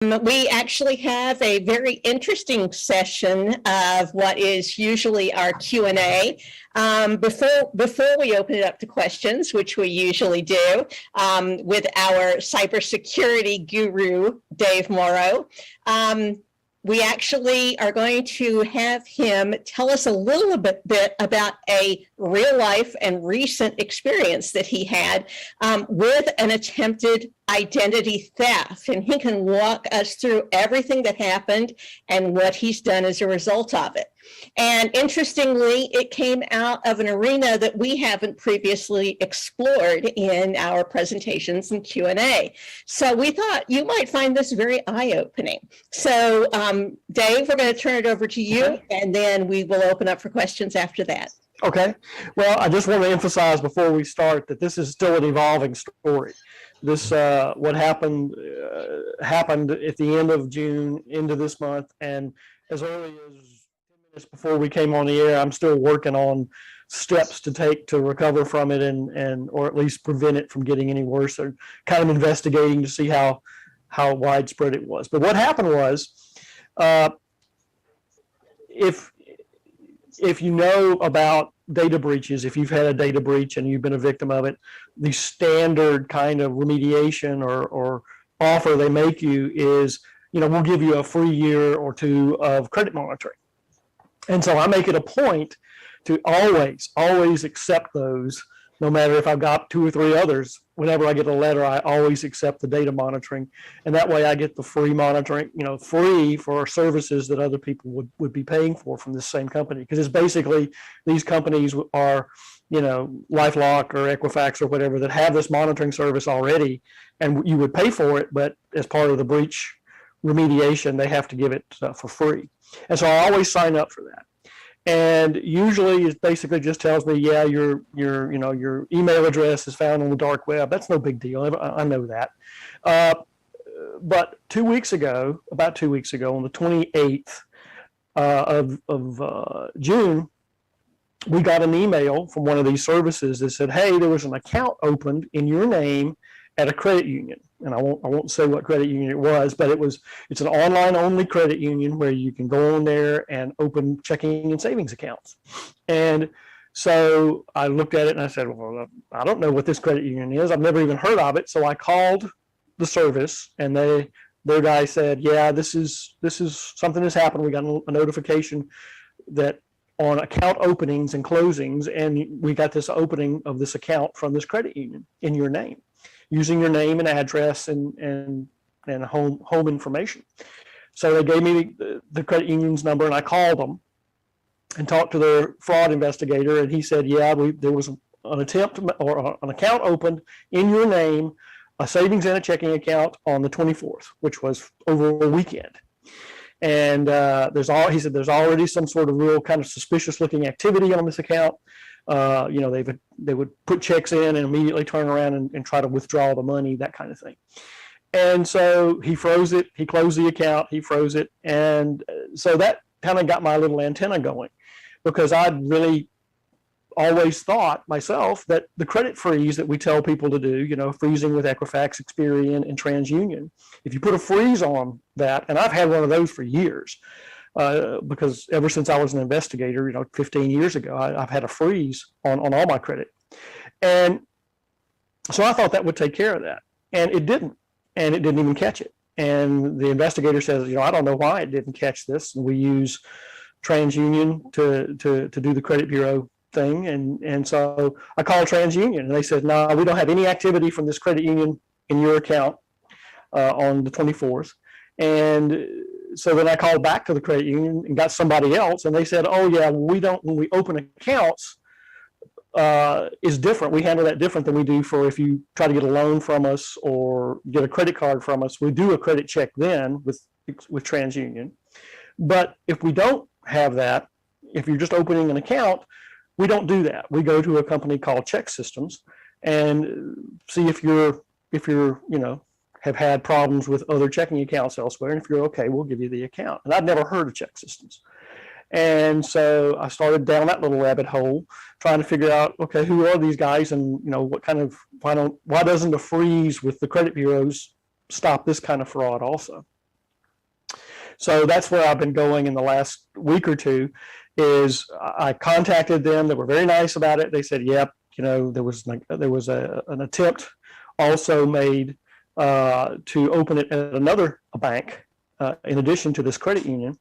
We actually have a very interesting session of what is usually our Q&A. Before we open it up to questions, which we usually do, with our cybersecurity guru, Dave Morrow, we actually are going to have him tell us a little bit about a real life and recent experience that he had with an attempted identity theft. And he can walk us through everything that happened and what he's done as a result of it. And interestingly, it came out of an arena that we haven't previously explored in our presentations and Q&A. So we thought you might find this very eye-opening. So Dave, we're going to turn it over to you, and then we will open up for questions after that. Okay. Well, I just want to emphasize before we start that this is still an evolving story. This, what happened at the end of June into this month, and as early as 10 minutes before we came on the air, I'm still working on steps to take to recover from it and or at least prevent it from getting any worse, or kind of investigating to see how widespread it was. But what happened was, if you know about data breaches, if you've had a data breach and you've been a victim of it, the standard kind of remediation or offer they make you is, we'll give you a free year or two of credit monitoring. And so I make it a point to always accept those, no matter if I've got 2 or 3 others. Whenever I get a letter, I always accept the data monitoring. And that way I get the free monitoring, free for services that other people would be paying for from the same company. Because it's basically, these companies are, LifeLock or Equifax or whatever, that have this monitoring service already, and you would pay for it, but as part of the breach remediation, they have to give it for free. And so I always sign up for that. And usually it basically just tells me, yeah, your email address is found on the dark web. That's no big deal. I know that. But about 2 weeks ago, on the 28th of June, we got an email from one of these services that said, hey, there was an account opened in your name at a credit union. And I won't say what credit union it was, but it's an online only credit union where you can go on there and open checking and savings accounts. And so I looked at it and I said, well, I don't know what this credit union is. I've never even heard of it. So I called the service, and their guy said, yeah, this is something that's happened. We got a notification that on account openings and closings, and we got this opening of this account from this credit union in your name, using your name and address and home information. So they gave me the credit union's number, and I called them and talked to their fraud investigator, and he said, yeah, there was an attempt or an account opened in your name, a savings and a checking account on the 24th, which was over a weekend. And he said there's already some sort of real kind of suspicious looking activity on this account. They would put checks in and immediately turn around and try to withdraw the money, that kind of thing. And so he froze it. He closed the account. He froze it. And so that kind of got my little antenna going, because I'd really always thought myself that the credit freeze that we tell people to do, freezing with Equifax, Experian, and TransUnion, if you put a freeze on that, and I've had one of those for years, because ever since I was an investigator, 15 years ago, I've had a freeze on all my credit. And so I thought that would take care of that. And it didn't. And it didn't even catch it. And the investigator says, I don't know why it didn't catch this. And we use TransUnion to do the credit bureau thing. And so I called TransUnion, and they said, no, we don't have any activity from this credit union in your account on the 24th. And so then I called back to the credit union and got somebody else, and they said, oh yeah, we don't, when we open accounts, is different. We handle that different than we do for if you try to get a loan from us or get a credit card from us. We do a credit check then with TransUnion. But if we don't have that, if you're just opening an account, we don't do that. We go to a company called ChexSystems and see if you're have had problems with other checking accounts elsewhere. And if you're okay, we'll give you the account. And I'd never heard of ChexSystems. And so I started down that little rabbit hole, trying to figure out, okay, who are these guys, and what kind of, why doesn't the freeze with the credit bureaus stop this kind of fraud also? So that's where I've been going in the last week or two. Is I contacted them. They were very nice about it. They said, "Yep, there was an attempt also made to open it at another bank in addition to this credit union."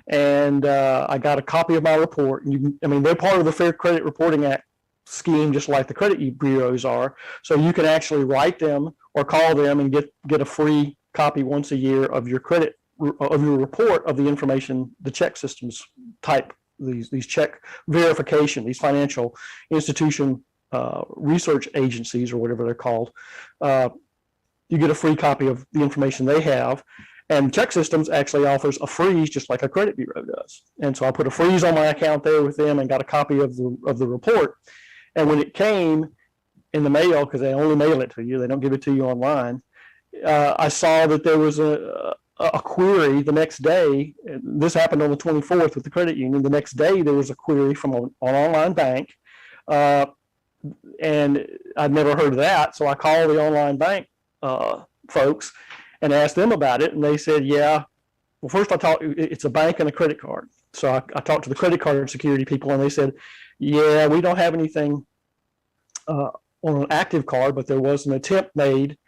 And I got a copy of my report. They're part of the Fair Credit Reporting Act scheme, just like the credit bureaus are. So you can actually write them or call them and get a free copy once a year of your report of the information the check systems type, these check verification, these financial institution research agencies or whatever they're called. You get a free copy of the information they have. And Check Systems actually offers a freeze just like a credit bureau does. And so I put a freeze on my account there with them and got a copy of the report. And when it came in the mail, because they only mail it to you, they don't give it to you online, I saw that there was a query the next day. This happened on the 24th with the credit union. The next day, there was a query from an online bank. And I'd never heard of that. So I called the online bank folks and asked them about it. And they said, yeah. Well, first it's a bank and a credit card. So I talked to the credit card security people, and they said, yeah, we don't have anything on an active card, but there was an attempt made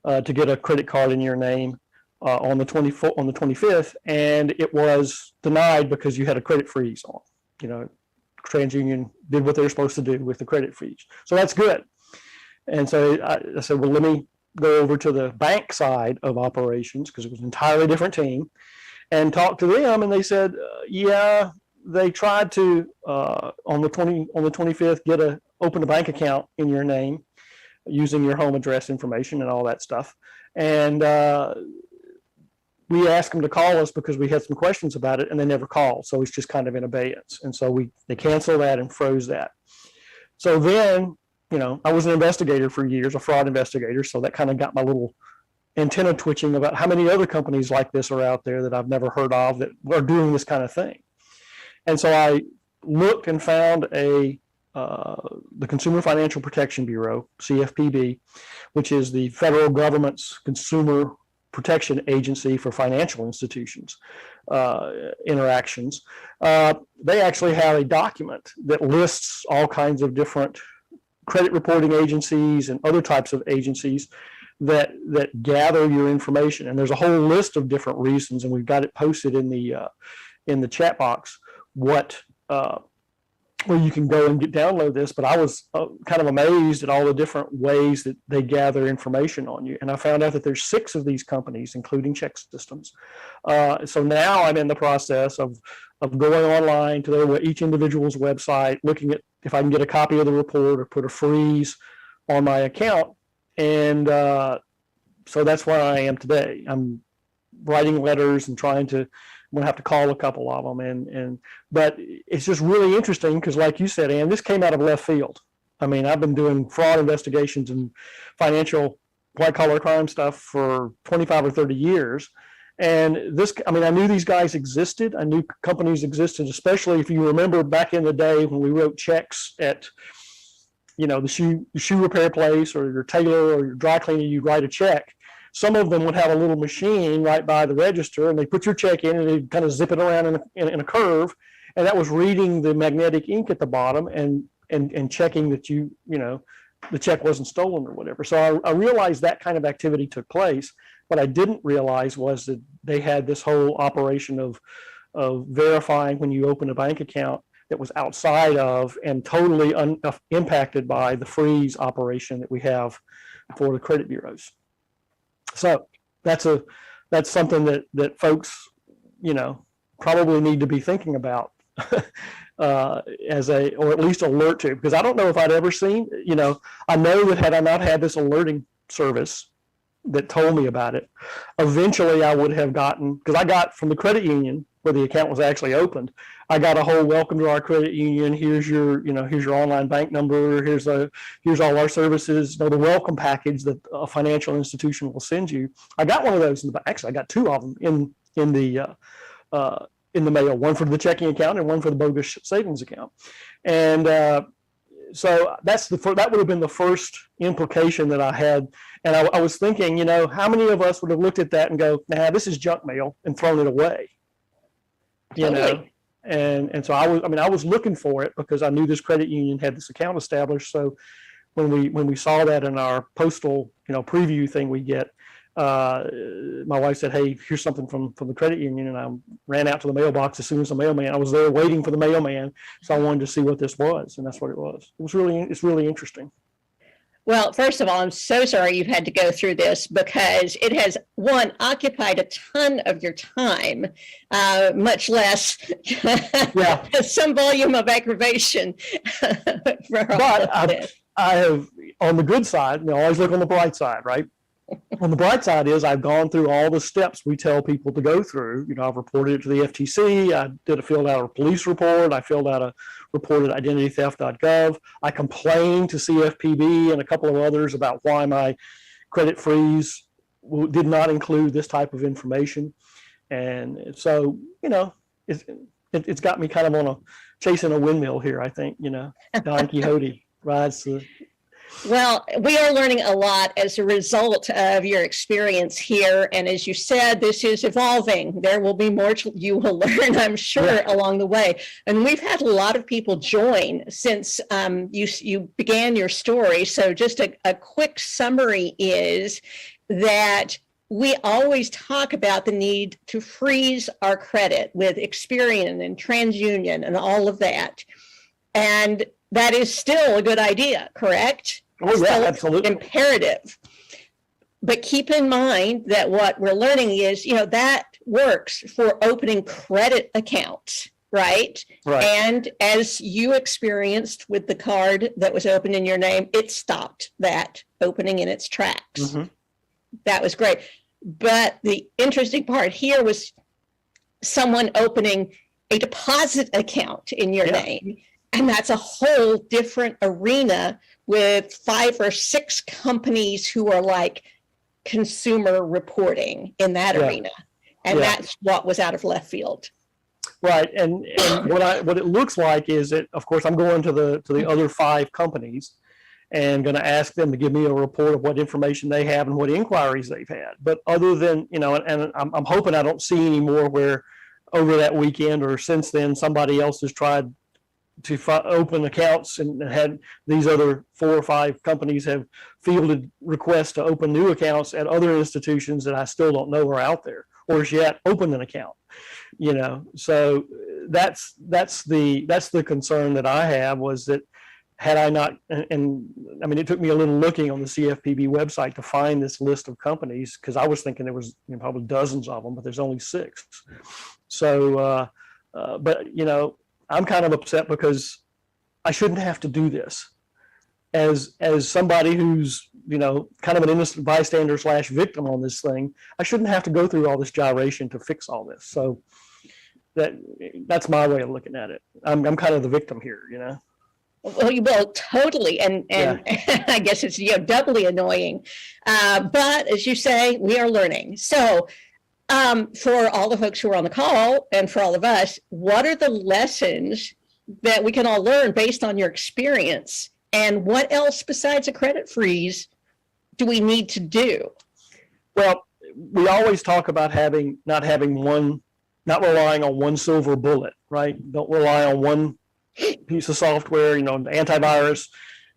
to get a credit card in your name on the 25th, and it was denied because you had a credit freeze on. TransUnion did what they were supposed to do with the credit freeze. So that's good. And so I said, well, let me go over to the bank side of operations, because it was an entirely different team, and talk to them. And they said, yeah, they tried to on the 25th open a bank account in your name using your home address information and all that stuff. And we asked them to call us because we had some questions about it, and they never called. So it's just kind of in abeyance. And so they canceled that and froze that. So then, I was an investigator for years, a fraud investigator. So that kind of got my little antenna twitching about how many other companies like this are out there that I've never heard of that are doing this kind of thing. And so I looked and found the Consumer Financial Protection Bureau, CFPB, which is the federal government's consumer protection agency for financial institutions interactions. They actually have a document that lists all kinds of different credit reporting agencies and other types of agencies that gather your information. And there's a whole list of different reasons, and we've got it posted in the chat box where you can go and download this. But I was kind of amazed at all the different ways that they gather information on you. And I found out that there's 6 of these companies, including Check Systems. So now I'm in the process of going online to each individual's website, looking at if I can get a copy of the report or put a freeze on my account. And so that's where I am today. I'm writing letters and I'm going to have to call a couple of them. But it's just really interesting because, like you said, Ann, this came out of left field. I've been doing fraud investigations and financial white-collar crime stuff for 25 or 30 years. And I knew these guys existed. I knew companies existed, especially if you remember back in the day when we wrote checks at, the shoe repair place or your tailor or your dry cleaner. You'd write a check. Some of them would have a little machine right by the register, and they put your check in and they kind of zip it around in a curve. And that was reading the magnetic ink at the bottom and checking that the check wasn't stolen or whatever. So I realized that kind of activity took place. What I didn't realize was that they had this whole operation of verifying when you open a bank account that was outside of and totally impacted by the freeze operation that we have for the credit bureaus. So that's something that folks, probably need to be thinking about or at least alert to, because I don't know if I'd ever seen, I know that had I not had this alerting service that told me about it, eventually I would have gotten, because I got from the credit union where the account was actually opened, I got a whole welcome to our credit union. Here's your online bank number. Here's all our services. The welcome package that a financial institution will send you. I got one of those actually I got 2 of them in the mail, one for the checking account and one for the bogus savings account. And so that would have been the first implication that I had. And I was thinking, how many of us would have looked at that and go, nah, this is junk mail, and thrown it away? you know. Totally. And so I was looking for it because I knew this credit union had this account established. So when we saw that in our postal, preview thing we get, my wife said, "Hey, here's something from the credit union," and I ran out to the mailbox as soon as the mailman. I was there waiting for the mailman, so I wanted to see what this was, and that's what it was. It's really interesting. Well, first of all, I'm so sorry you've had to go through this because it has, one, occupied a ton of your time, much less some volume of aggravation. But I have, on the good side, always look on the bright side, right? On the bright side is I've gone through all the steps we tell people to go through. I've reported it to the FTC. I filled out a police report. I filled out a report at identitytheft.gov. I complained to CFPB and a couple of others about why my credit freeze did not include this type of information. And so, it's got me kind of on chasing a windmill here, I think, Don Quixote rides the... Well, we are learning a lot as a result of your experience here. And as you said, this is evolving. There will be more you will learn, I'm sure, along the way. And we've had a lot of people join since you began your story. So just a quick summary is that we always talk about the need to freeze our credit with Experian and TransUnion and all of that. And that is still a good idea, correct? Oh, yeah, still absolutely. Imperative. But keep in mind that what we're learning is, that works for opening credit accounts, right? Right. And as you experienced with the card that was opened in your name, it stopped that opening in its tracks. Mm-hmm. That was great. But the interesting part here was someone opening a deposit account in your name. And that's a whole different arena with 5 or 6 companies who are like consumer reporting in that arena. And that's what was out of left field. Right. And what it looks like is that, of course, I'm going to the other 5 companies and going to ask them to give me a report of what information they have and what inquiries they've had. But other than, and I'm hoping I don't see any more where over that weekend or since then, somebody else has tried to open accounts and had these other 4 or 5 companies have fielded requests to open new accounts at other institutions that I still don't know are out there or as yet opened an account, So that's the concern that I have was that had I not, and I mean, it took me a little looking on the CFPB website to find this list of companies because I was thinking there was probably dozens of them, but there's only 6. So, but I'm kind of upset because I shouldn't have to do this as somebody who's, kind of an innocent bystander / victim on this thing. I shouldn't have to go through all this gyration to fix all this. So that's my way of looking at it. I'm kind of the victim here, Well, totally. And I guess it's doubly annoying. But as you say, we are learning. So for all the folks who are on the call and for all of us, what are the lessons that we can all learn based on your experience? And what else besides a credit freeze do we need to do? Well, we always talk about not relying on one silver bullet, right? Don't rely on one piece of software, antivirus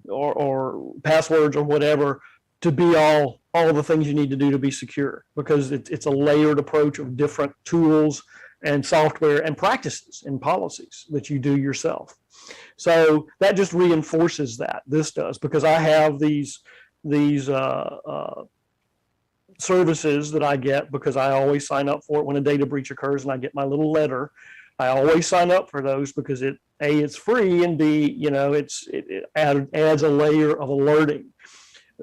or passwords or whatever to be all the things you need to do to be secure, because it's a layered approach of different tools and software and practices and policies that you do yourself. So that just reinforces that. This does, because I have these services that I get because I always sign up for it when a data breach occurs and I get my little letter. I always sign up for those because it's free, and B, it adds a layer of alerting.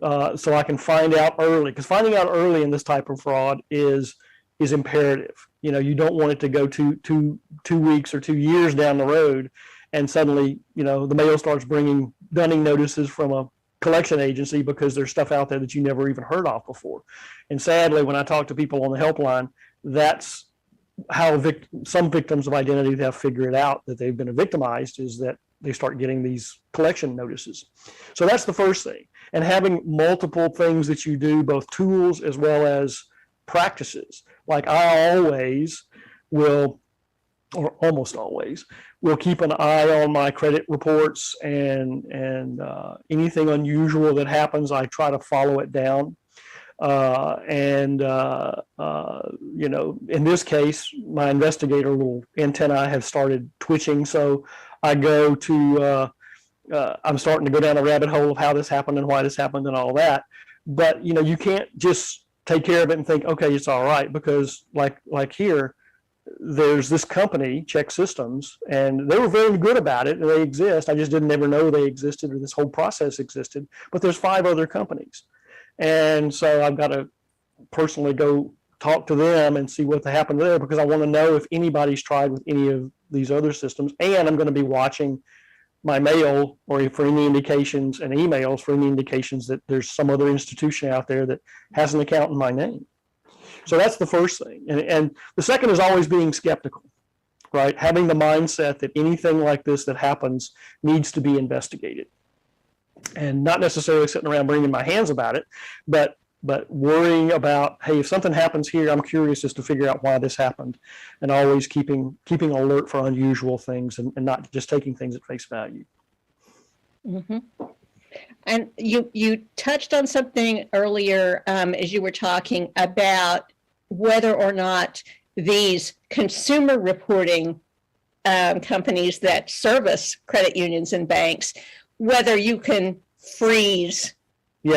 So I can find out early, because finding out early in this type of fraud is imperative. You don't want it to go two weeks or 2 years down the road, and suddenly, the mail starts bringing dunning notices from a collection agency because there's stuff out there that you never even heard of before. And sadly, when I talk to people on the helpline, that's how some victims of identity theft figure it out that they've been victimized, is that they start getting these collection notices. So that's the first thing. And having multiple things that you do, both tools as well as practices. Like I always will or almost always, will keep an eye on my credit reports, and anything unusual that happens, I try to follow it down. You know, in this case, my investigator little antennae have started twitching. So I go to, I'm starting to go down a rabbit hole of how this happened and why this happened and all that. But, you know, you can't just take care of it and think, okay, it's all right, because like here, there's this company, Check Systems, and they were very good about it, and they exist. I just didn't ever know they existed, or this whole process existed. But there's 5 other companies. And so I've got to personally go talk to them and see what happened there, because I want to know if anybody's tried with any of these other systems. And I'm going to be watching my mail, or for any indications, and emails for any indications that there's some other institution out there that has an account in my name. So that's the first thing. And the second is always being skeptical, right? Having the mindset that anything like this that happens needs to be investigated. And not necessarily sitting around wringing my hands about it, but worrying about, hey, if something happens here, I'm curious as to figure out why this happened, and always keeping alert for unusual things, and not just taking things at face value. Mm-hmm. And you touched on something earlier as you were talking about whether or not these consumer reporting companies that service credit unions and banks, whether you can freeze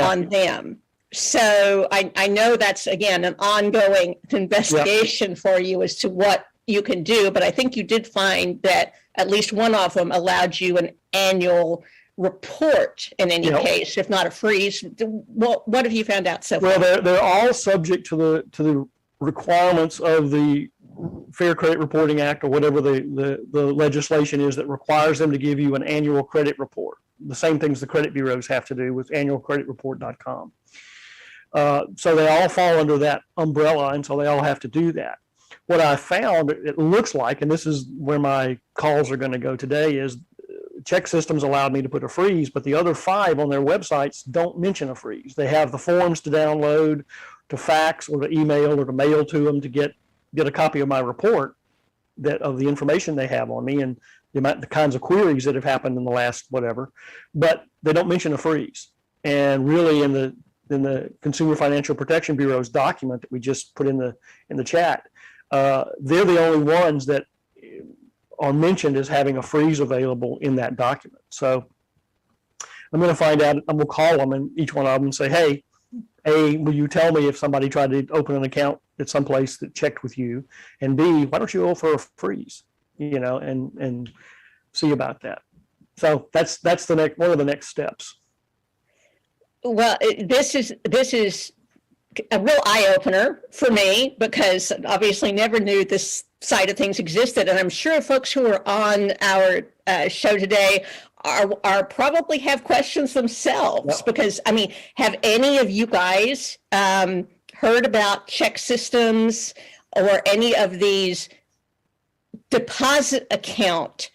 on them. So I know that's, again, an ongoing investigation for you as to what you can do, but I think you did find that at least one of them allowed you an annual report in any case, if not a freeze. What have you found out so far? Well, they're all subject to the requirements of the Fair Credit Reporting Act, or whatever the legislation is that requires them to give you an annual credit report. The same things the credit bureaus have to do with annualcreditreport.com. So they all fall under that umbrella, and so they all have to do that. What I found, it looks like, and this is where my calls are going to go today, is Check Systems allowed me to put a freeze, but the other 5 on their websites don't mention a freeze. They have the forms to download, to fax, or to email, or to mail to them to get a copy of my report, that of the information they have on me and the kinds of queries that have happened in the last whatever, but they don't mention a freeze. And really, in the Consumer Financial Protection Bureau's document that we just put in the chat, they're the only ones that are mentioned as having a freeze available in that document. So I'm going to find out. I'm going to call them, and each one of them, and say, hey, A, will you tell me if somebody tried to open an account at some place that checked with you? And B, why don't you offer a freeze? You know, and see about that. So that's the one of the next steps. Well, this is a real eye-opener for me, because obviously never knew this side of things existed, and I'm sure folks who are on our show today are probably have questions themselves. Because I mean, have any of you guys heard about Check Systems or any of these deposit account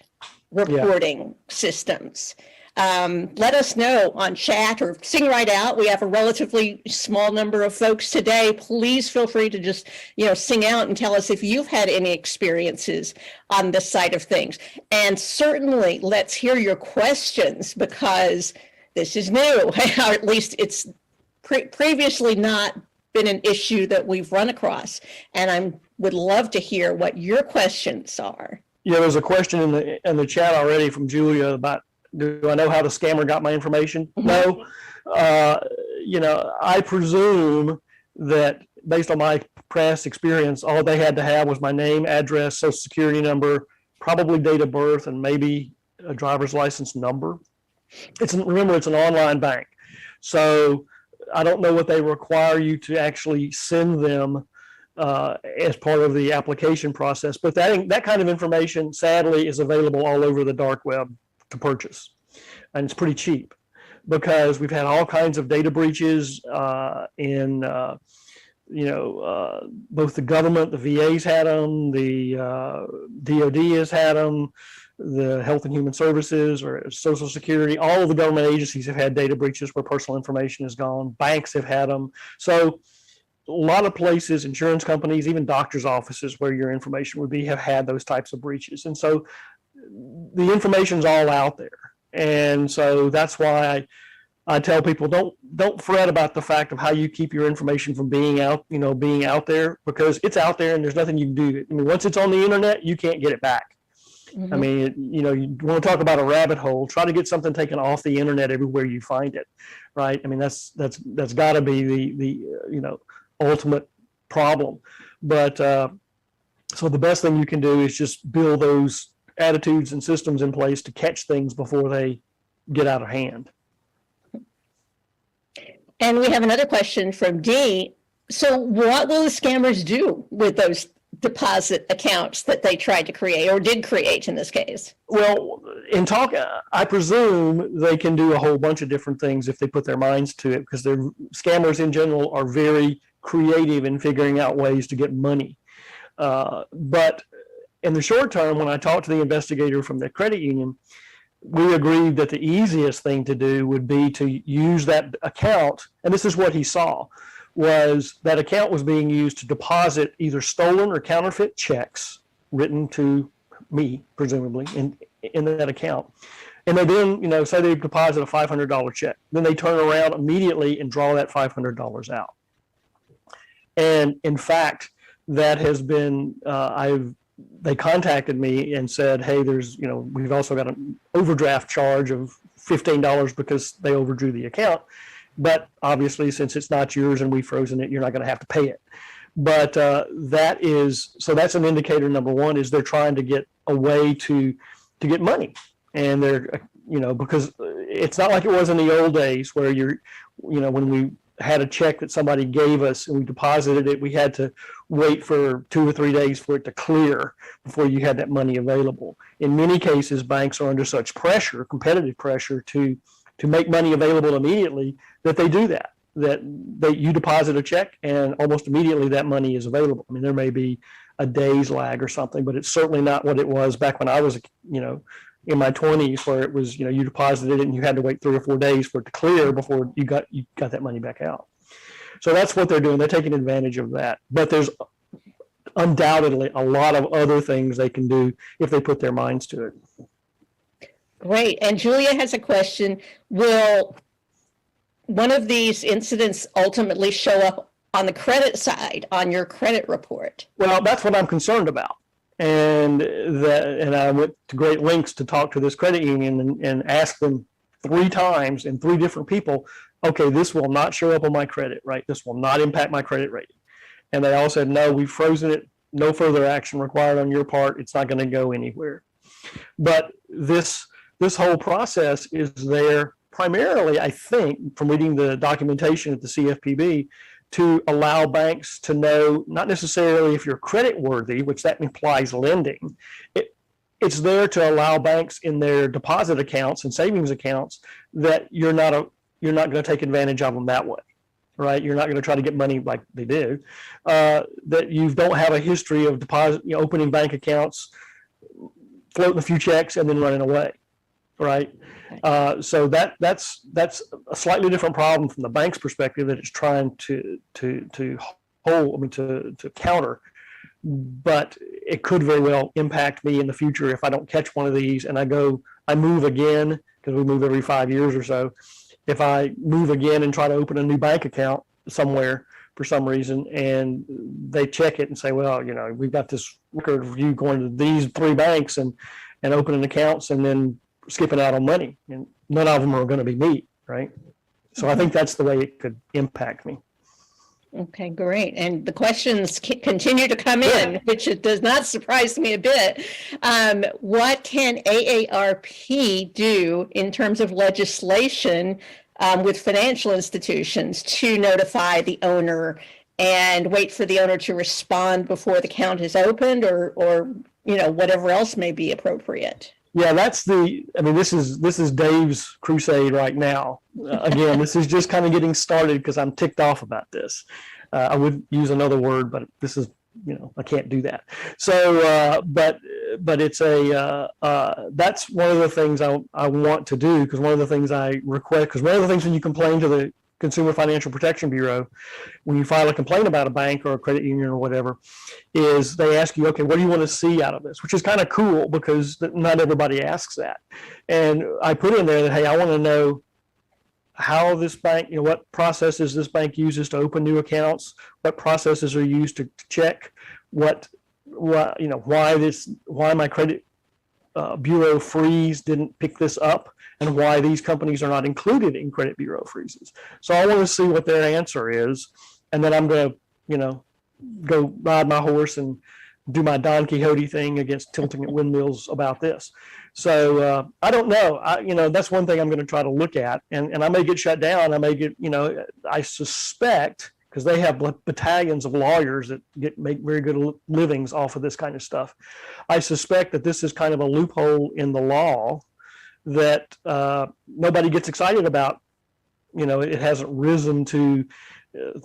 reporting systems? Let us know on chat or sing right out. We have a relatively small number of folks today. Please feel free to just, sing out and tell us if you've had any experiences on this side of things. And certainly let's hear your questions, because this is new, or at least it's previously not been an issue that we've run across. And I would love to hear what your questions are. Yeah, there's a question in the chat already from Julia about, do I know how the scammer got my information? Mm-hmm. No. I presume that based on my past experience, all they had to have was my name, address, social security number, probably date of birth, and maybe a driver's license number. Remember, it's an online bank. So I don't know what they require you to actually send them as part of the application process, but that kind of information, sadly, is available all over the dark web to purchase, and it's pretty cheap, because we've had all kinds of data breaches in both the government, the VA's had them, the DOD has had them, the Health and Human Services or Social Security, all of the government agencies have had data breaches where personal information is gone. Banks have had them. So lot of places, insurance companies, even doctors' offices where your information would be, have had those types of breaches. And so the information's all out there. And so that's why I tell people, don't fret about the fact of how you keep your information from being out there, because it's out there and there's nothing you can do. I mean, once it's on the internet, you can't get it back. Mhm. I mean, you want to talk about a rabbit hole, try to get something taken off the internet everywhere you find it, right? I mean, that's got to be the ultimate problem. But so the best thing you can do is just build those attitudes and systems in place to catch things before they get out of hand. And we have another question from Dee. So what will the scammers do with those deposit accounts that they tried to create, or did create in this case? Well, I presume they can do a whole bunch of different things if they put their minds to it, because scammers in general are very creative in figuring out ways to get money. But in the short term, when I talked to the investigator from the credit union, we agreed that the easiest thing to do would be to use that account. And this is what he saw, was that account was being used to deposit either stolen or counterfeit checks written to me, presumably, in that account. And they then, say they deposit a $500 check. Then they turn around immediately and draw that $500 out. And in fact, that has been, they contacted me and said, hey, we've also got an overdraft charge of $15 because they overdrew the account. But obviously, since it's not yours and we've frozen it, you're not going to have to pay it. But that's an indicator. Number one is they're trying to get a way to get money. And they're, because it's not like it was in the old days where when we had a check that somebody gave us and we deposited it, we had to wait for 2 or 3 days for it to clear before you had that money available. In many cases, banks are under such pressure, competitive pressure, to make money available immediately, that they do that. You deposit a check and almost immediately that money is available. I mean, there may be a day's lag or something, but it's certainly not what it was back when I was, in my 20s, where it was, you deposited it and you had to wait 3 or 4 days for it to clear before you got that money back out. So that's what they're doing. They're taking advantage of that. But there's undoubtedly a lot of other things they can do if they put their minds to it. Great. And Julia has a question. Will one of these incidents ultimately show up on the credit side, on your credit report? Well, that's what I'm concerned about. And I went to great lengths to talk to this credit union and ask them 3 times and 3 different people, okay, this will not show up on my credit, right? This will not impact my credit rating. And they all said, no, we've frozen it. No further action required on your part. It's not going to go anywhere. But this whole process is there primarily, I think, from reading the documentation at the CFPB, to allow banks to know, not necessarily if you're credit worthy, which that implies lending. It's there to allow banks in their deposit accounts and savings accounts that you're not going to take advantage of them that way, right? You're not going to try to get money like they do. That you don't have a history of opening bank accounts, floating a few checks, and then running away, right? So that's a slightly different problem from the bank's perspective that it's trying to counter. But it could very well impact me in the future if I don't catch one of these and I move again, because we move every 5 years or so. If I move again and try to open a new bank account somewhere for some reason, and they check it and say, well, we've got this record of you going to these 3 banks and opening accounts and then skipping out on money, and none of them are going to be me, right? So I think that's the way it could impact me. Okay, great. And the questions continue to come in, which it does not surprise me a bit. What can AARP do in terms of legislation with financial institutions to notify the owner and wait for the owner to respond before the account is opened, or whatever else may be appropriate? Yeah, this is Dave's crusade right now. Again, this is just kind of getting started because I'm ticked off about this. I would use another word, but this is, I can't do that. So, but it's that's one of the things I want to do, because one of the things I request, because one of the things when you complain to the Consumer Financial Protection Bureau, when you file a complaint about a bank or a credit union or whatever, is they ask you, okay, what do you want to see out of this? Which is kind of cool because not everybody asks that. And I put in there that, hey, I want to know how this bank, what processes this bank uses to open new accounts, what processes are used to check why my credit bureau freeze didn't pick this up, and why these companies are not included in credit bureau freezes. So I want to see what their answer is, and then I'm going to, go ride my horse and do my Don Quixote thing against tilting at windmills about this. So I don't know. That's one thing I'm going to try to look at, and I may get shut down. I may get, I suspect, because they have battalions of lawyers that make very good livings off of this kind of stuff. I suspect that this is kind of a loophole in the law that nobody gets excited about. It hasn't risen to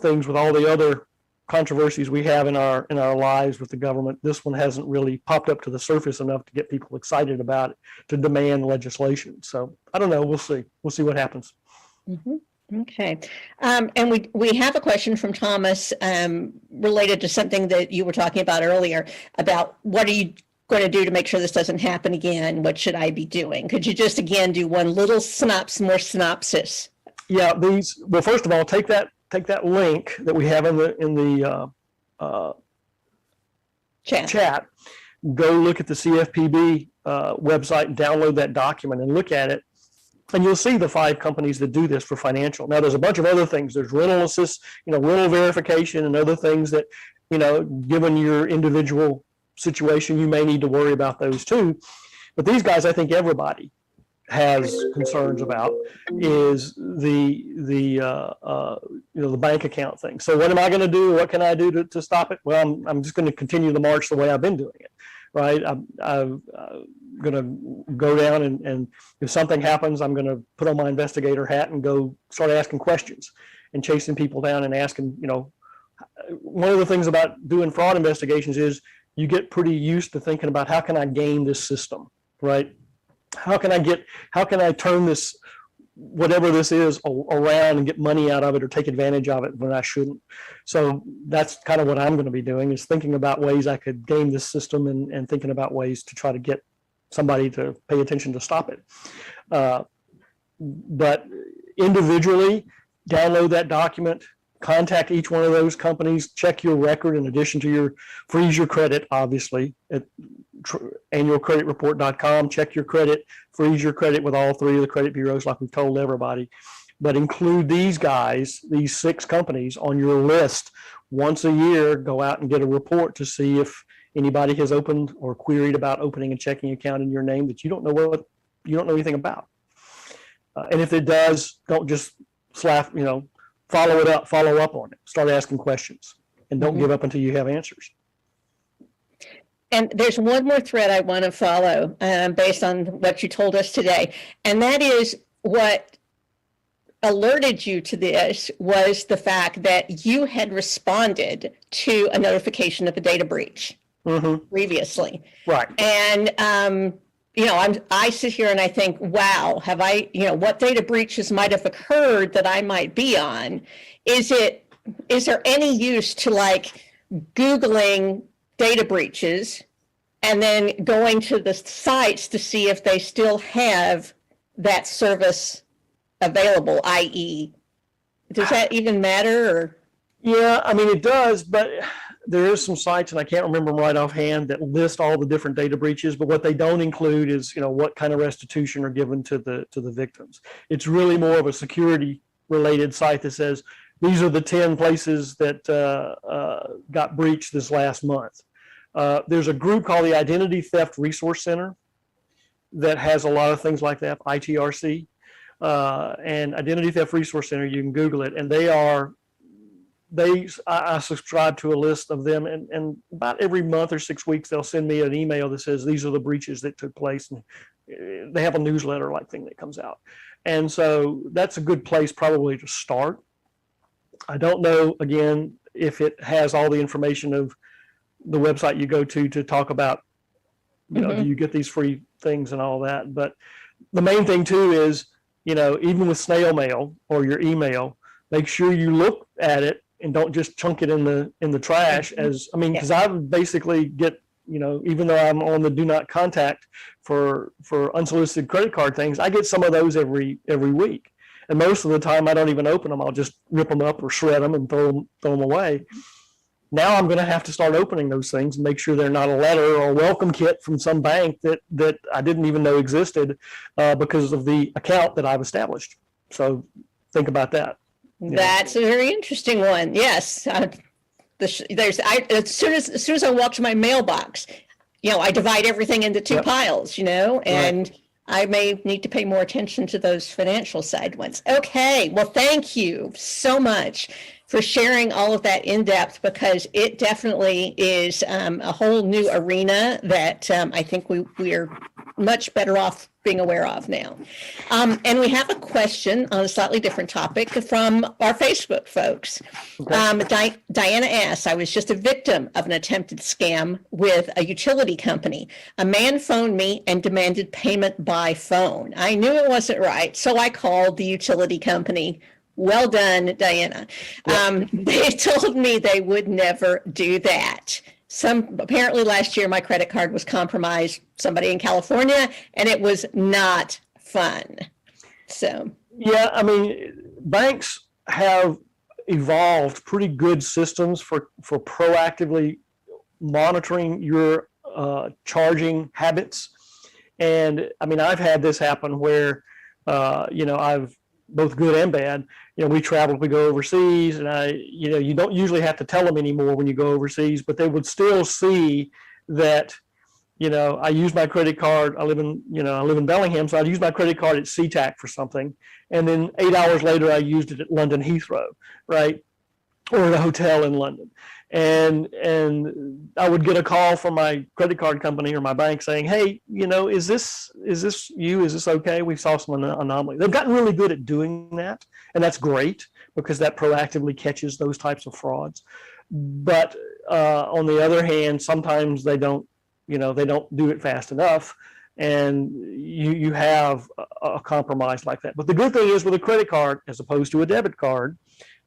things with all the other controversies we have in our lives with the government. This one hasn't really popped up to the surface enough to get people excited about it, to demand legislation. So I don't know. We'll see. We'll see what happens. Mm-hmm. Okay. And we have a question from Thomas related to something that you were talking about earlier about what are you going to do to make sure this doesn't happen again? What should I be doing? Could you just again do one little synopsis? Yeah, well, first of all, take that link that we have in the chat. Go look at the CFPB website and download that document and look at it. And you'll see the 5 companies that do this for financial. Now, there's a bunch of other things. There's rental assist, rental verification and other things that, given your individual situation, you may need to worry about those too. But these guys, I think everybody has concerns about is the bank account thing. So what am I going to do? What can I do to stop it? Well, I'm just going to continue the march the way I've been doing it. Right. I'm going to go down and if something happens, I'm going to put on my investigator hat and go start asking questions and chasing people down and asking, one of the things about doing fraud investigations is you get pretty used to thinking about how can I game this system, right? How can I turn this, whatever this is, around and get money out of it or take advantage of it when I shouldn't. So that's kind of what I'm going to be doing, is thinking about ways I could game this system and thinking about ways to try to get somebody to pay attention to stop it. But individually, download that document, contact each one of those companies, check your record in addition to freeze your credit, obviously, at annualcreditreport.com. Check your credit, freeze your credit with all 3 of the credit bureaus like we've told everybody. But include these guys, these 6 companies on your list. Once a year, go out and get a report to see if anybody has opened or queried about opening a checking account in your name that you don't know anything about. And if it does, don't just follow up on it. Start asking questions, and don't give up until you have answers. And there's one more thread I want to follow based on what you told us today. And that is what alerted you to this was the fact that you had responded to a notification of a data breach previously. Right. And, I sit here and I think, wow, have I, what data breaches might have occurred that I might be on? Is there any use to Googling data breaches and then going to the sites to see if they still have that service available, i.e., does that even matter? Or? Yeah, I mean, it does, but there is some sites, and I can't remember them right offhand, that list all the different data breaches, but what they don't include is, what kind of restitution are given to the victims. It's really more of a security related site that says, these are the 10 places that got breached this last month. There's a group called the Identity Theft Resource Center that has a lot of things like that, ITRC. And Identity Theft Resource Center, you can Google it, and I subscribe to a list of them, and about every month or 6 weeks, they'll send me an email that says, these are the breaches that took place. And they have a newsletter like thing that comes out. And so that's a good place probably to start. I don't know, again, if it has all the information of the website you go to talk about, do you get these free things and all that. But the main thing too is, even with snail mail or your email, make sure you look at it and don't just chunk it in the trash. As I mean, because I basically get, even though I'm on the do not contact for unsolicited credit card things, I get some of those every week. And most of the time I don't even open them. I'll just rip them up or shred them and throw them away. Now I'm going to have to start opening those things and make sure they're not a letter or a welcome kit from some bank that I didn't even know existed because of the account that I've established. So think about that. That's a very interesting one. Yes. As soon as I walk to my mailbox, I divide everything into two piles, and right. I may need to pay more attention to those financial side ones. Okay. Well, thank you so much for sharing all of that in depth, because it definitely is a whole new arena that I think we are much better off being aware of now. And we have a question on a slightly different topic from our Facebook folks. Okay. Diana asks, I was just a victim of an attempted scam with a utility company. A man phoned me and demanded payment by phone. I knew it wasn't right, so I called the utility company. Well done, Diana. Yep. They told me they would never do that. Apparently last year, my credit card was compromised, somebody in California, and it was not fun. So. Yeah, I mean, banks have evolved pretty good systems for proactively monitoring your charging habits. And I mean, I've had this happen where, I've both good and bad. We travel, we go overseas, and you don't usually have to tell them anymore when you go overseas, but they would still see that, I use my credit card. I live in Bellingham, so I'd use my credit card at SeaTac for something. And then 8 hours later, I used it at London Heathrow, right? Or at a hotel in London. And I would get a call from my credit card company or my bank saying, hey, is this you? Is this okay? We saw some anomaly. They've gotten really good at doing that. And that's great because that proactively catches those types of frauds. But on the other hand, sometimes they don't do it fast enough. And you have a compromise like that. But the good thing is with a credit card, as opposed to a debit card,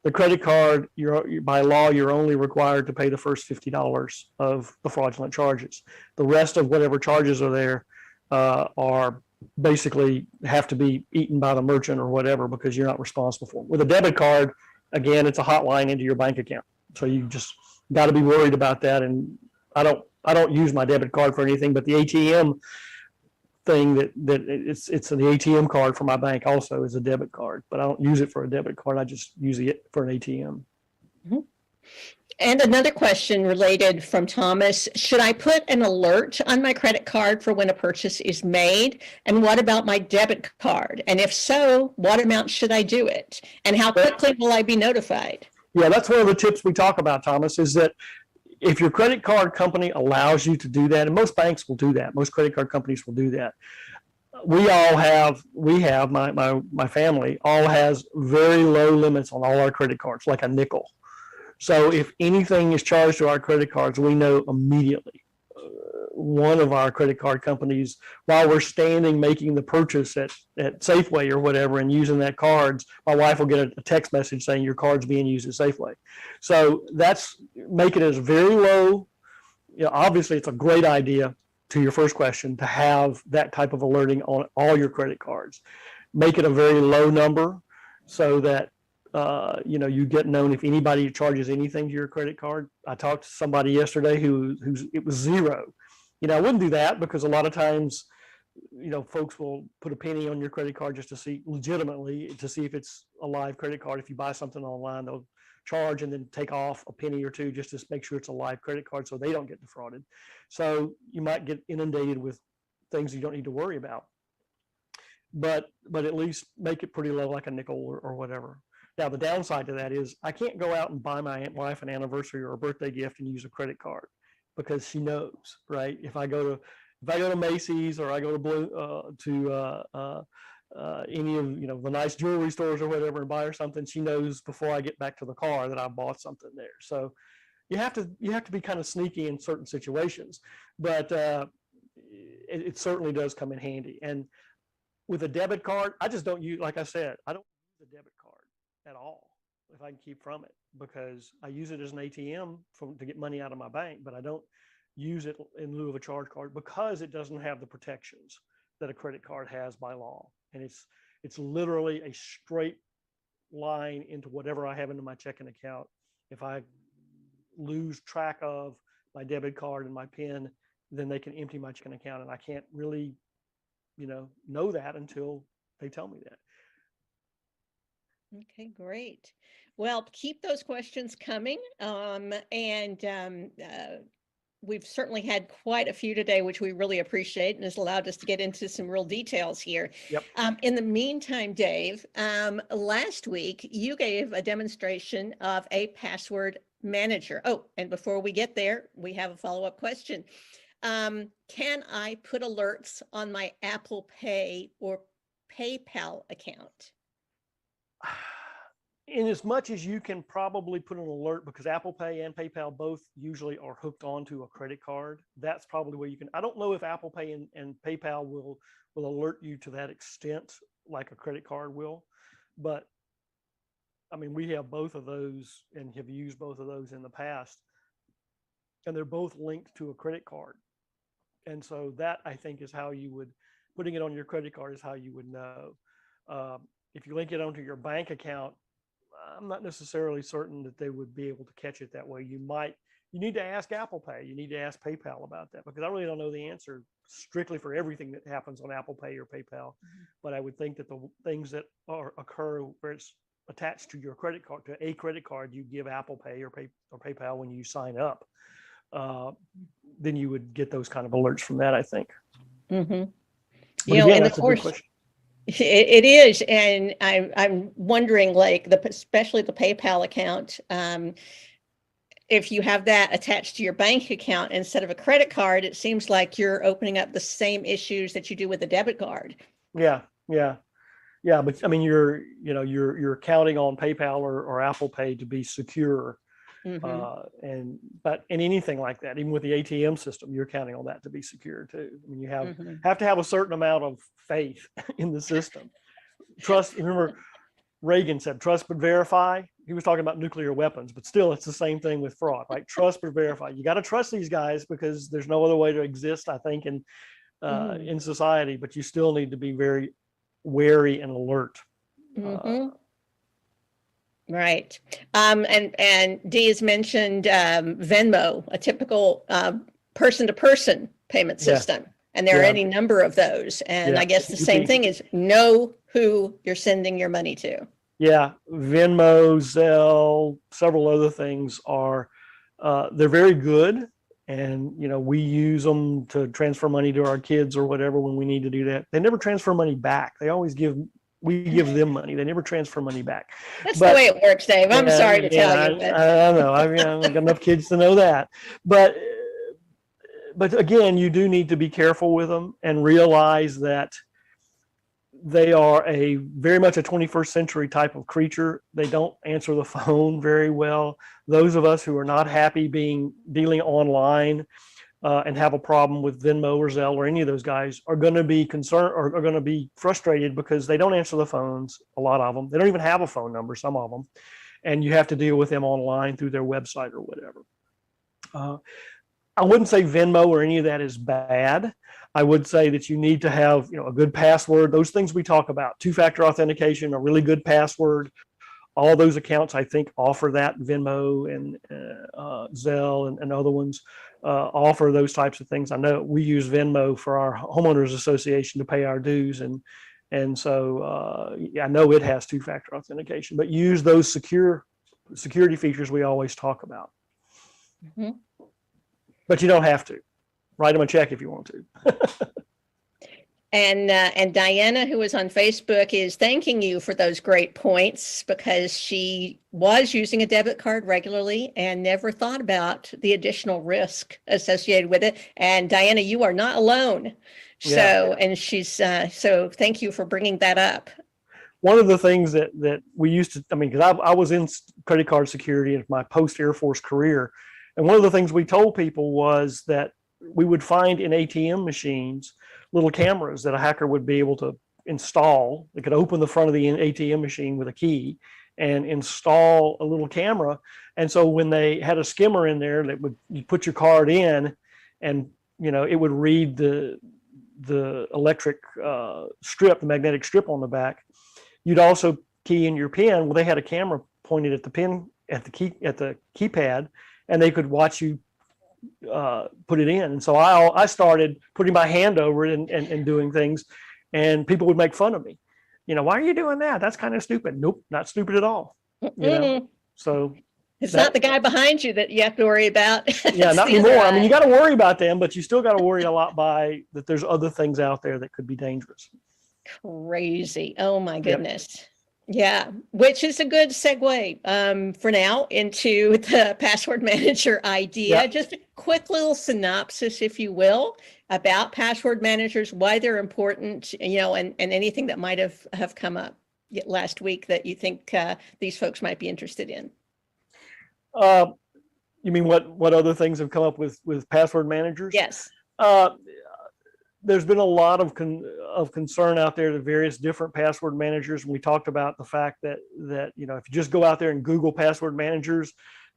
the credit card, by law, you're only required to pay the first $50 of the fraudulent charges. The rest of whatever charges are there are basically have to be eaten by the merchant or whatever, because you're not responsible for them. With a debit card, again, it's a hotline into your bank account. So you just got to be worried about that. And I don't use my debit card for anything, but the ATM thing that it's an ATM card for my bank also is a debit card, but I don't use it for a debit card. I just use it for an ATM. Mm-hmm. And another question related from Thomas, should I put an alert on my credit card for when a purchase is made? And what about my debit card? And if so, what amount should I do it? And how quickly will I be notified? Yeah, that's one of the tips we talk about, Thomas, is that if your credit card company allows you to do that, and most banks will do that, most credit card companies will do that. My family all has very low limits on all our credit cards, like a nickel. So if anything is charged to our credit cards, we know immediately. One of our credit card companies, while we're standing making the purchase at Safeway or whatever and using that cards, my wife will get a text message saying your card's being used at Safeway. So make it as very low. Obviously it's a great idea, to your first question, to have that type of alerting on all your credit cards. Make it a very low number so that you get known if anybody charges anything to your credit card. I talked to somebody yesterday who it was zero. I wouldn't do that because a lot of times, folks will put a penny on your credit card just to see if it's a live credit card. If you buy something online, they'll charge and then take off a penny or two just to make sure it's a live credit card so they don't get defrauded. So you might get inundated with things you don't need to worry about. But at least make it pretty low, like a nickel or whatever. Now, the downside to that is I can't go out and buy my wife an anniversary or a birthday gift and use a credit card, because she knows, right? If I go to Macy's or I go to any of the nice jewelry stores or whatever and buy her something, she knows before I get back to the car that I bought something there. So you have to be kind of sneaky in certain situations, but it certainly does come in handy. And with a debit card, I just don't use, like I said, I don't use a debit card at all. if I can keep from it, because I use it as an ATM to get money out of my bank, but I don't use it in lieu of a charge card because it doesn't have the protections that a credit card has by law. And it's literally a straight line into whatever I have into my checking account. If I lose track of my debit card and my PIN, then they can empty my checking account, and I can't really, know that until they tell me that. Okay, great. Well, keep those questions coming. We've certainly had quite a few today, which we really appreciate, and has allowed us to get into some real details here. Yep. In the meantime, Dave, last week you gave a demonstration of a password manager. Oh, and before we get there, we have a follow-up question. Can I put alerts on my Apple Pay or PayPal account? In as much as you can probably put an alert, because Apple Pay and PayPal both usually are hooked onto a credit card, that's probably where you can. I don't know if Apple Pay and PayPal will alert you to that extent like a credit card will, but I mean, we have both of those and have used both of those in the past, and they're both linked to a credit card. And so that, I think, is how you would, putting it on your credit card is how you would know. If you link it onto your bank account, I'm not necessarily certain that they would be able to catch it that way. You need to ask Apple Pay. You need to ask PayPal about that, because I really don't know the answer strictly for everything that happens on Apple Pay or PayPal. Mm-hmm. But I would think that the things that occur where it's attached to your credit card, to a credit card, you give Apple Pay or PayPal when you sign up, then you would get those kind of alerts from that, I think. Mm-hmm. Again, that's a good question. It is, and I'm wondering, like especially the PayPal account, if you have that attached to your bank account instead of a credit card, it seems like you're opening up the same issues that you do with a debit card. Yeah. But I mean, you're counting on PayPal or Apple Pay to be secure. Mm-hmm. But in anything like that, even with the ATM system, you're counting on that to be secure too. I mean, you have to have a certain amount of faith in the system. Trust. Remember, Reagan said, "Trust but verify." He was talking about nuclear weapons, but still, it's the same thing with fraud, right? Trust but verify. You got to trust these guys because there's no other way to exist, I think, in society. But you still need to be very wary and alert. Mm-hmm. Right. And Dee has mentioned Venmo, a typical person-to-person payment system. And there are any number of those. And I guess the same thing is know who you're sending your money to. Yeah. Venmo, Zelle, several other things they're very good. And, we use them to transfer money to our kids or whatever when we need to do that. They never transfer money back. They always we give them money. They never transfer money back. That's the way it works, Dave. I'm sorry to tell you. I know. I've got enough kids to know that. But again, you do need to be careful with them and realize that they are very much a 21st century type of creature. They don't answer the phone very well. Those of us who are not happy dealing online and have a problem with Venmo or Zelle or any of those guys are going to be concerned or are going to be frustrated because they don't answer the phones, a lot of them. They don't even have a phone number, some of them. And you have to deal with them online through their website or whatever. I wouldn't say Venmo or any of that is bad. I would say that you need to have, a good password. Those things we talk about, two-factor authentication, a really good password. All those accounts, I think, offer that. Venmo and Zelle and other ones offer those types of things. I know we use Venmo for our homeowners association to pay our dues, and so I know it has two-factor authentication. But use those security features we always talk about. Mm-hmm. But you don't have to. Write them a check if you want to. And Diana, who is on Facebook, is thanking you for those great points because she was using a debit card regularly and never thought about the additional risk associated with it. And Diana, you are not alone. So, and she's, so thank you for bringing that up. One of the things that we used to, because I was in credit card security in my post-Air Force career. And one of the things we told people was that we would find in ATM machines little cameras that a hacker would be able to install. They could open the front of the ATM machine with a key and install a little camera. And so when they had a skimmer in there that would, you put your card in, and it would read the electric strip, the magnetic strip on the back. You'd also key in your pin. Well, they had a camera pointed at the pin at the keypad, and they could watch you put it in. And so I started putting my hand over it and doing things, and people would make fun of me. Why are you doing that? That's kind of stupid. Nope, not stupid at all. So it's not the guy behind you that you have to worry about. Yeah, not anymore. I mean, you got to worry about them, but you still got to worry a lot that there's other things out there that could be dangerous. Crazy. Oh my goodness. Yeah, which is a good segue for now into the password manager idea. Yep. Just a quick little synopsis, if you will, about password managers, why they're important, and anything that might have come up last week that you think these folks might be interested in. You mean what other things have come up with password managers? Yes. There's been a lot of concern out there to various different password managers. And we talked about the fact that if you just go out there and Google password managers,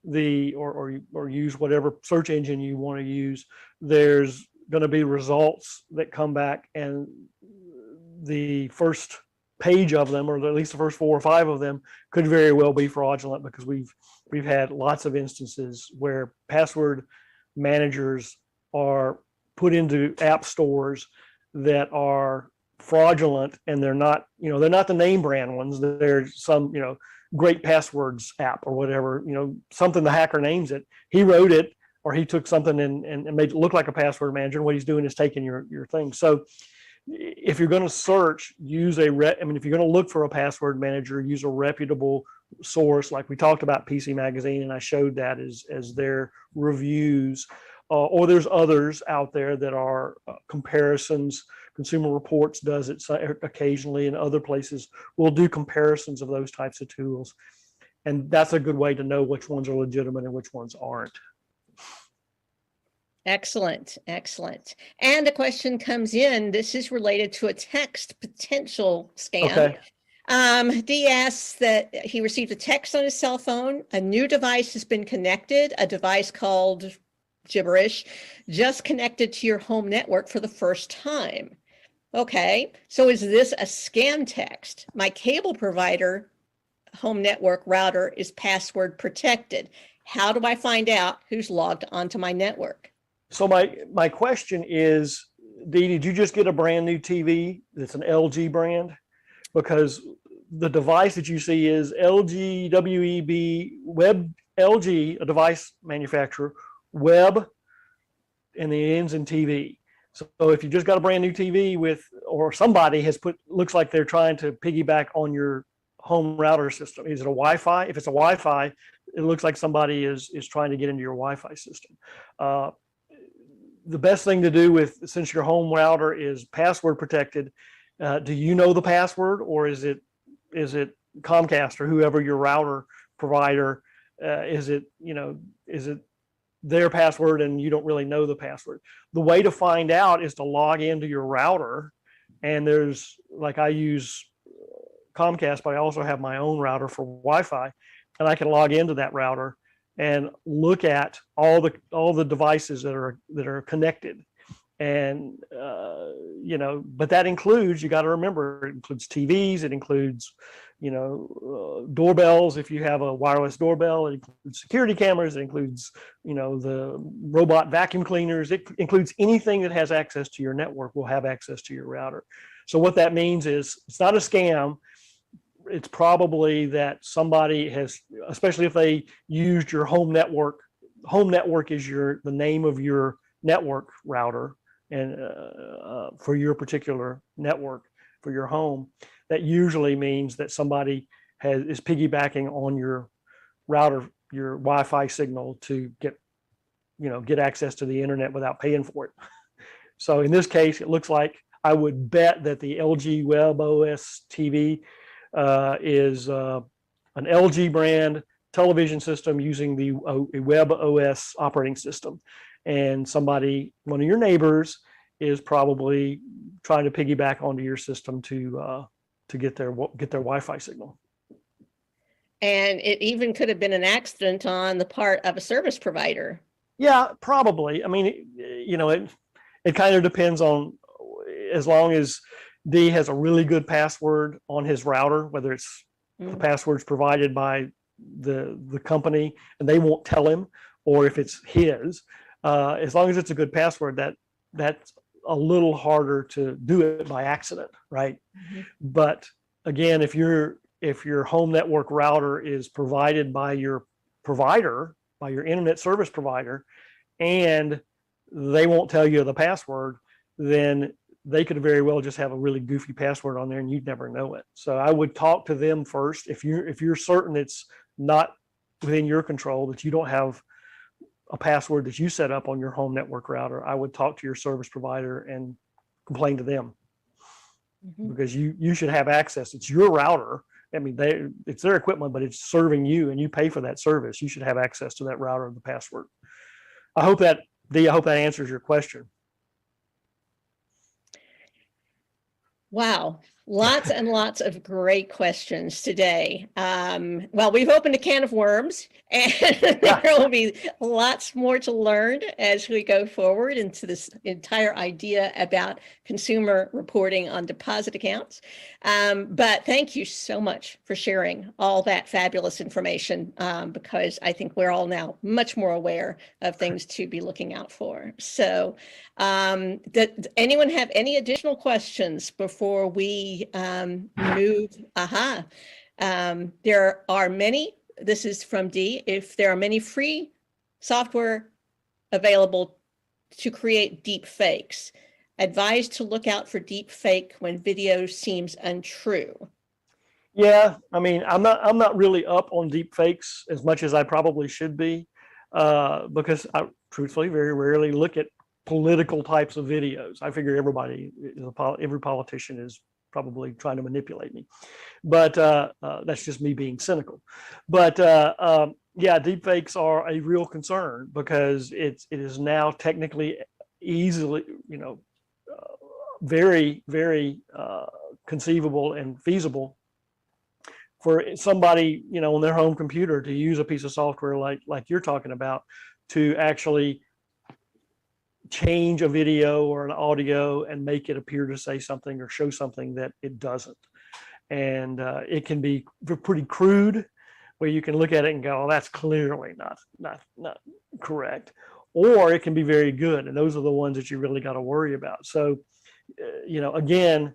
or use whatever search engine you want to use, there's going to be results that come back, and the first page of them, or at least the first 4 or 5 of them, could very well be fraudulent, because we've had lots of instances where password managers are put into app stores that are fraudulent, and they're not the name brand ones. They're some, great passwords app or whatever, something the hacker names it. He wrote it, or he took something and made it look like a password manager. And what he's doing is taking your thing. So if you're going to search, if you're going to look for a password manager, use a reputable source. Like we talked about PC Magazine, and I showed that as their reviews. Or there's others out there that are comparisons. Consumer Reports does it occasionally, and other places will do comparisons of those types of tools. And that's a good way to know which ones are legitimate and which ones aren't. Excellent. And a question comes in. This is related to a text potential scam. Okay. Dee asks that he received a text on his cell phone. A new device has been connected, a device called gibberish, just connected to your home network for the first time. Okay, so is this a scam text? My cable provider home network router is password protected. How do I find out who's logged onto my network? So my question is, Dee, did you just get a brand new TV that's an LG brand? Because the device that you see is LG WEB Web, LG, a device manufacturer, Web, and the ends in TV. So if you just got a brand new TV or somebody has looks like they're trying to piggyback on your home router system. Is it a Wi-Fi? If it's a Wi-Fi, it looks like somebody is trying to get into your Wi-Fi system. The best thing to do since your home router is password protected, do you know the password, or is it Comcast or whoever your router provider, is it their password and you don't really know the password? The way to find out is to log into your router, and I use Comcast, but I also have my own router for Wi-Fi, and I can log into that router and look at all the devices that are connected. And but that includes, you got to remember, it includes TVs, it includes doorbells if you have a wireless doorbell, it includes security cameras, it includes the robot vacuum cleaners, it includes anything that has access to your network will have access to your router. So what that means is it's not a scam. It's probably that somebody has, especially if they used your home network. Home network is the name of your network router, and for your particular network for your home. That usually means that somebody is piggybacking on your router, your Wi-Fi signal, to get access to the internet without paying for it. So in this case, it looks like, I would bet that the LG WebOS TV is an LG brand television system using the WebOS operating system. And one of your neighbors, is probably trying to piggyback onto your system to get their Wi-Fi signal. And it even could have been an accident on the part of a service provider. Yeah, probably. I mean, it kind of depends on, as long as D has a really good password on his router, whether it's the passwords provided by the company and they won't tell him, or if it's his, as long as it's a good password, that's a little harder to do it by accident, right? But again, if your home network router is provided by your provider, by your internet service provider, and they won't tell you the password, then they could very well just have a really goofy password on there and you'd never know it. So I would talk to them first. If you're certain it's not within your control, that you don't have a password that you set up on your home network router, I would talk to your service provider and complain to them, because you should have access. It's your router. I mean, it's their equipment, but it's serving you and you pay for that service. You should have access to that router and the password. I hope that answers your question. Wow. Lots and lots of great questions today. Well, we've opened a can of worms, and there will be lots more to learn as we go forward into this entire idea about consumer reporting on deposit accounts. But thank you so much for sharing all that fabulous information, because I think we're all now much more aware of things to be looking out for. So does anyone have any additional questions before we move? There are many, this is from D, if there are many free software available to create deep fakes, advised to look out for deep fake when video seems untrue. Yeah, I mean, I'm not really up on deep fakes as much as I probably should be, because I truthfully very rarely look at political types of videos. I figure every politician is probably trying to manipulate me, but that's just me being cynical. But yeah, deepfakes are a real concern, because it is now technically easily, very, very conceivable and feasible for somebody, on their home computer to use a piece of software like you're talking about, to actually change a video or an audio and make it appear to say something or show something that it doesn't. And it can be pretty crude, where you can look at it and go, oh, that's clearly not correct. Or it can be very good. And those are the ones that you really got to worry about. So, again,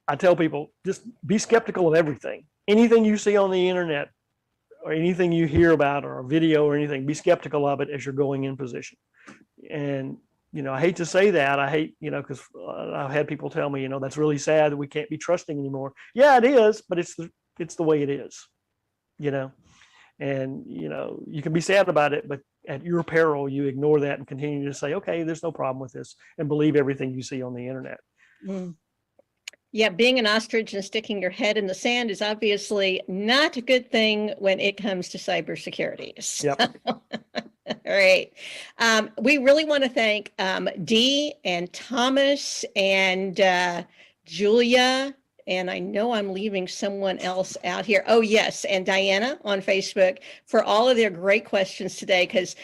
I tell people, just be skeptical of everything. Anything you see on the internet or anything you hear about, or a video or anything, be skeptical of it as you're going in position. And, I hate to say that. I hate, because I've had people tell me, that's really sad that we can't be trusting anymore. Yeah, it is, but it's the way it is, and, you can be sad about it, but at your peril, you ignore that and continue to say, okay, there's no problem with this, and believe everything you see on the internet. Yeah, being an ostrich and sticking your head in the sand is obviously not a good thing when it comes to cybersecurity. Yep. All right. We really want to thank Dee and Thomas and Julia, and I know I'm leaving someone else out here. Oh, yes, and Diana on Facebook, for all of their great questions today, because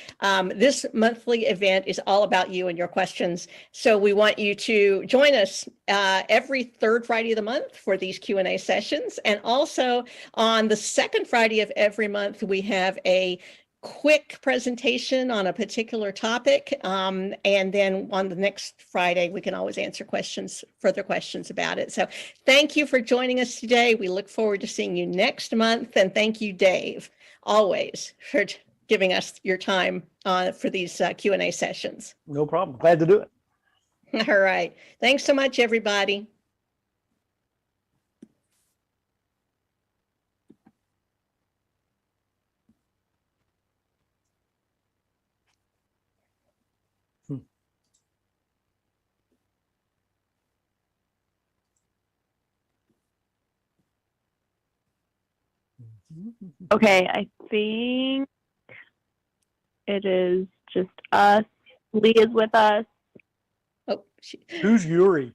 this monthly event is all about you and your questions. So we want you to join us every third Friday of the month for these Q&A sessions. And also on the second Friday of every month, we have a quick presentation on a particular topic. And then on the next Friday, we can always answer further questions about it. So thank you for joining us today. We look forward to seeing you next month. And thank you, Dave, always, for giving us your time for these Q&A sessions. No problem. Glad to do it. All right. Thanks so much, everybody. Okay, I think it is just us. Lee is with us. Oh, Who's Yuri?